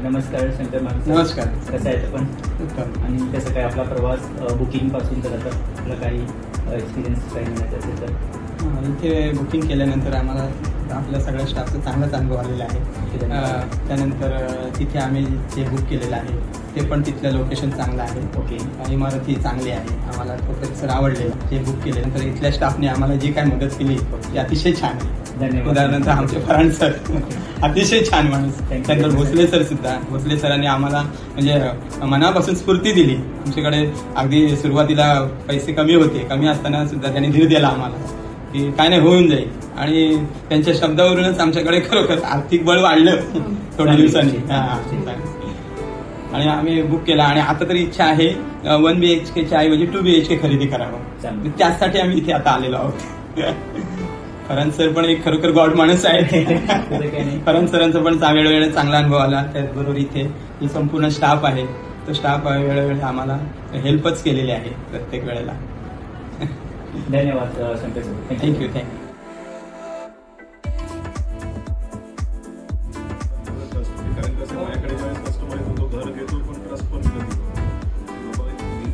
नमस्कार शंकर माणसे. नमस्कार. कसं आहे आपण? उत्तम. आणि कसं काय आपला प्रवास बुकिंग पासून तर आता आपला काही एक्सपिरियन्स काही मिळायचं असेल तर? इथे बुकिंग केल्यानंतर आम्हाला आपल्या सगळ्या स्टाफचा चांगलाच अनुभव आलेला आहे. त्यानंतर तिथे आम्ही जे बुक केलेलं आहे ते पण तिथलं लोकेशन चांगलं आहे. ओके. इमारती चांगली आहे. आम्हाला तो परिसर आवडले. जे बुक केल्यानंतर इथल्या स्टाफने आम्हाला जी काय मदत केली ती अतिशय छान आहे. धन्यवाद. उदाहरणार्थ आमचे फरांड सर अतिशय छान माणूस. त्यानंतर भोसले सर सुद्धा. भोसले सरांनी आम्हाला म्हणजे मनापासून स्फूर्ती दिली. आमच्याकडे अगदी सुरुवातीला पैसे कमी असताना सुद्धा त्यांनी धीर दिला आम्हाला की काय नाही होऊन जाईल. आणि त्यांच्या शब्दावरूनच आमच्याकडे खरोखर आर्थिक बळ वाढलं थोड्या दिवसांनी. आणि आम्ही बुक केला. आणि आता तरी इच्छा आहे 1 BHKच्या ऐवजी 2 BHK खरेदी करावं. त्यासाठी आम्ही इथे आता आलेलो आहोत. फरांद सर पण एक खरोखर गॉड माणूस आहे. फरांद सरांचा पण वेळोवेळी चांगला अनुभव आला. त्याचबरोबर इथे ही संपूर्ण स्टाफ आहे. तो स्टाफ वेळोवेळी आम्हाला हेल्पच केलेली आहे प्रत्येक वेळेला. धन्यवाद शंकर सर. थँक्यू.